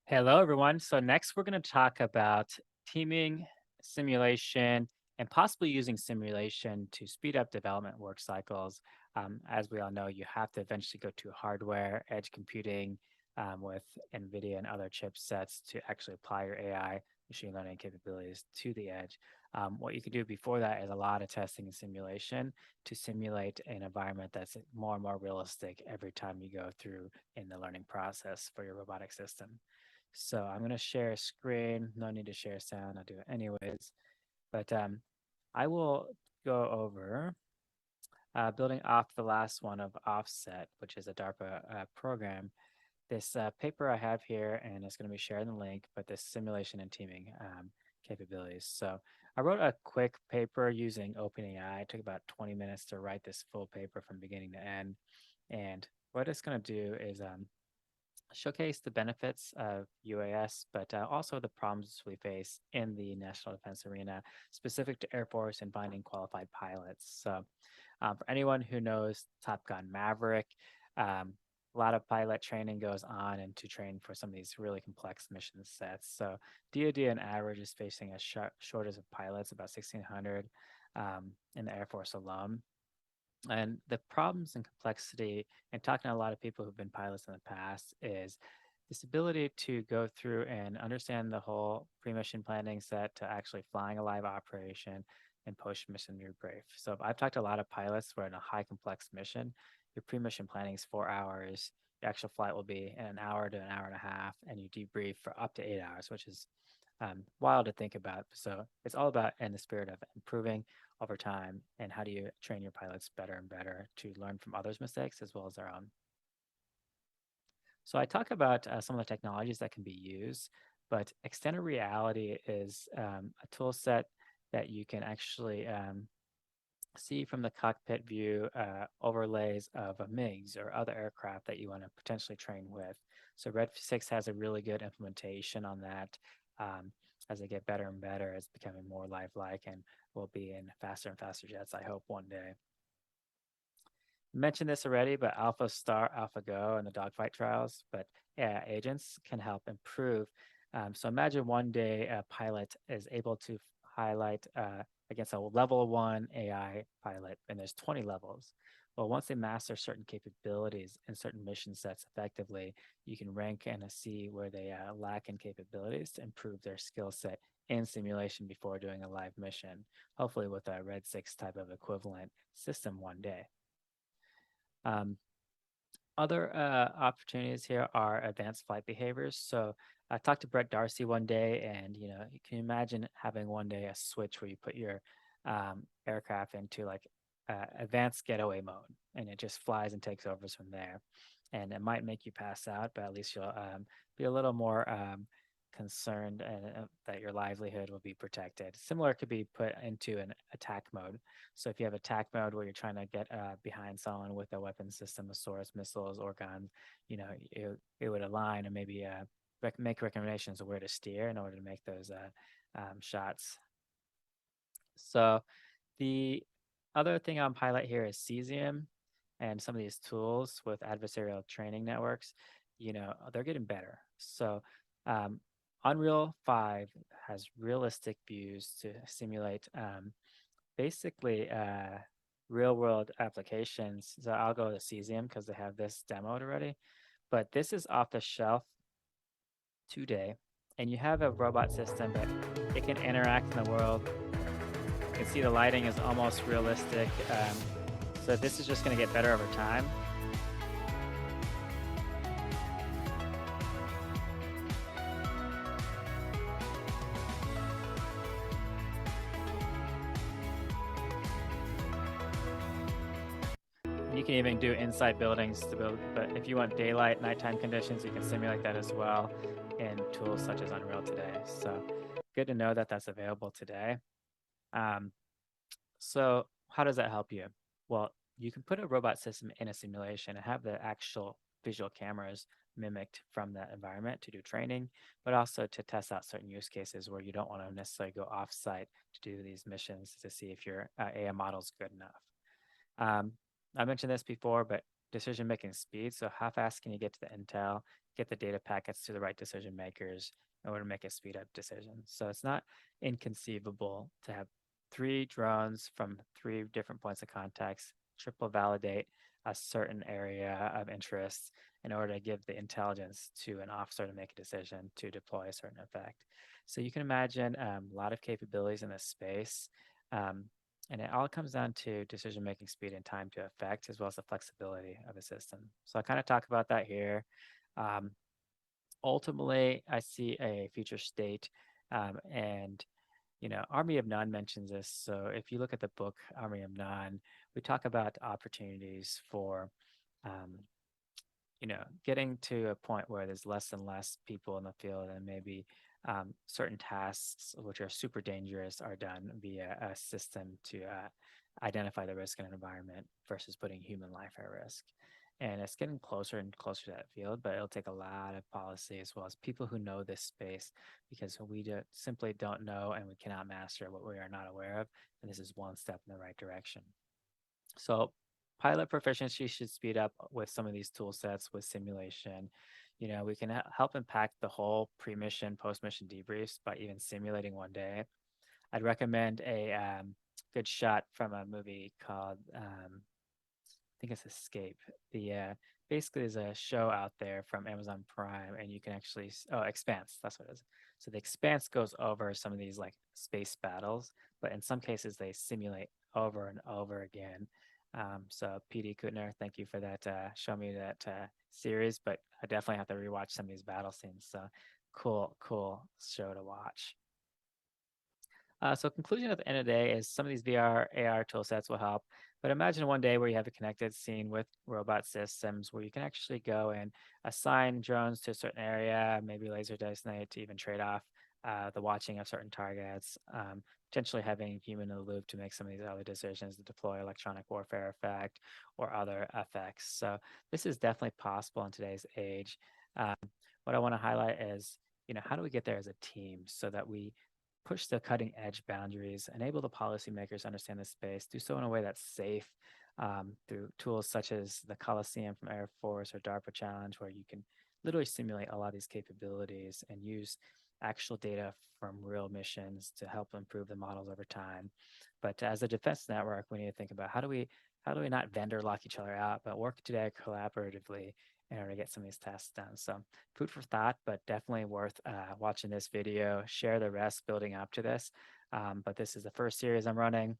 Hello, everyone. So, next we're going to talk about teaming, simulation, and possibly using simulation to speed up development work cycles. As we all know, you have to eventually go to hardware, edge computing with NVIDIA and other chipsets to actually apply your AI machine learning capabilities to the edge. What you can do before that is a lot of testing and simulation to simulate an environment that's more and more realistic every time you go through in the learning process for your robotic system. So I'm going to share a screen. No need to share sound. I'll do it anyways. But I will go over building off the last one of Offset, which is a DARPA program. This paper I have here, and it's going to be sharing the link, but this simulation and teaming capabilities. So I wrote a quick paper using OpenAI. It took about 20 minutes to write this full paper from beginning to end. And what it's going to do is showcase the benefits of UAS, but also the problems we face in the national defense arena, specific to Air Force and finding qualified pilots. So, for anyone who knows Top Gun Maverick, a lot of pilot training goes on and to train for some of these really complex mission sets. So, DoD on average is facing a shortage of pilots, about 1,600 in the Air Force alone. And the problems and complexity, and talking to a lot of people who've been pilots in the past, is this ability to go through and understand the whole pre-mission planning set to actually flying a live operation and post-mission debrief. So I've talked to a lot of pilots who are in a high complex mission. Your pre-mission planning is 4 hours. The actual flight will be an hour to an hour and a half, and you debrief for up to 8 hours, which is wild to think about. So it's all about in the spirit of improving over time and how do you train your pilots better and better to learn from others' mistakes as well as their own. So I talk about some of the technologies that can be used, but extended reality is a tool set that you can actually see from the cockpit view overlays of a MiGs or other aircraft that you want to potentially train with. So Red 6 has a really good implementation on that. As they get better and better, it's becoming more lifelike and will be in faster and faster jets, I hope, one day. Mentioned this already, but Alpha Star, Alpha Go, and the dogfight trials, but yeah, agents can help improve. So imagine one day a pilot is able to highlight against a level one AI pilot, and there's 20 levels. Well, once they master certain capabilities in certain mission sets effectively, you can rank and see where they lack in capabilities to improve their skill set in simulation before doing a live mission, hopefully with a Red 6 type of equivalent system one day. Um, Other opportunities here are advanced flight behaviors. So I talked to Brett Darcy one day, and you can imagine having one day a switch where you put your aircraft into like advanced getaway mode, and it just flies and takes over from there. And it might make you pass out, but at least you'll be a little more concerned that your livelihood will be protected. Similar could be put into an attack mode. So if you have attack mode where you're trying to get behind someone with a weapon system of swords, missiles, or guns, it would align and maybe make recommendations of where to steer in order to make those shots. So the other thing on pilot here is cesium and some of these tools with adversarial training networks. They're getting better. So um, Unreal 5 has realistic views to simulate basically real world applications. So I'll go to Cesium because they have this demoed already. But this is off the shelf today. And you have a robot system that it can interact in the world. You can see the lighting is almost realistic. So this is just going to get better over time. You can even do inside buildings to build, but if you want daylight, nighttime conditions, you can simulate that as well in tools such as Unreal today. So good to know that that's available today. Um, so how does that help you? Well, you can put a robot system in a simulation and have the actual visual cameras mimicked from that environment to do training, but also to test out certain use cases where you don't want to necessarily go off-site to do these missions to see if your AI model is good enough. I mentioned this before, but decision making speed. So how fast can you get to the intel, get the data packets to the right decision makers in order to make a speed up decision? So it's not inconceivable to have three drones from three different points of context, triple validate a certain area of interest in order to give the intelligence to an officer to make a decision to deploy a certain effect. So you can imagine a lot of capabilities in this space. Um, and it all comes down to decision making speed and time to effect, as well as the flexibility of a system. So I kind of talk about that here. Um, Ultimately, I see a future state, and Army of None mentions this. So if you look at the book Army of None, we talk about opportunities for um, getting to a point where there's less and less people in the field, and maybe certain tasks which are super dangerous are done via a system to identify the risk in an environment versus putting human life at risk. And it's getting closer and closer to that field, but it'll take a lot of policy as well as people who know this space, because simply don't know and we cannot master what we are not aware of. And this is one step in the right direction. So pilot proficiency should speed up with some of these tool sets with simulation. We can help impact the whole pre-mission, post-mission debriefs by even simulating one day. I'd recommend a good shot from a movie called I think it's Escape. The Basically there's a show out there from Amazon Prime, and you can actually Expanse. That's what it is. So the Expanse goes over some of these like space battles, but in some cases they simulate over and over again. So PD Kutner, thank you for that. Show me that series, but I definitely have to rewatch some of these battle scenes. So cool show to watch. So conclusion at the end of the day is some of these VR, AR tool sets will help. But imagine one day where you have a connected scene with robot systems where you can actually go and assign drones to a certain area, maybe laser designate to even trade off the watching of certain targets, potentially having human in the loop to make some of these other decisions to deploy electronic warfare effect or other effects. So this is definitely possible in today's age. Um, what I want to highlight is, how do we get there as a team so that we push the cutting edge boundaries, enable the policymakers to understand the space, do so in a way that's safe through tools such as the Coliseum from Air Force or DARPA Challenge, where you can literally simulate a lot of these capabilities and use actual data from real missions to help improve the models over time. But as a defense network, we need to think about how do we not vendor lock each other out, but work together collaboratively in order to get some of these tasks done. So food for thought, but definitely worth watching this video. Share the rest building up to this. But this is the first series I'm running.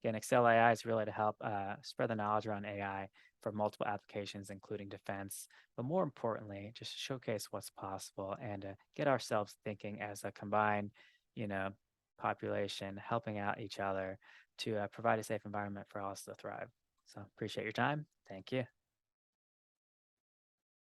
Again, Excel AI is really to help spread the knowledge around AI for multiple applications, including defense, but more importantly, just showcase what's possible and get ourselves thinking as a combined, you know, population, helping out each other to provide a safe environment for all us to thrive. So appreciate your time. Thank you.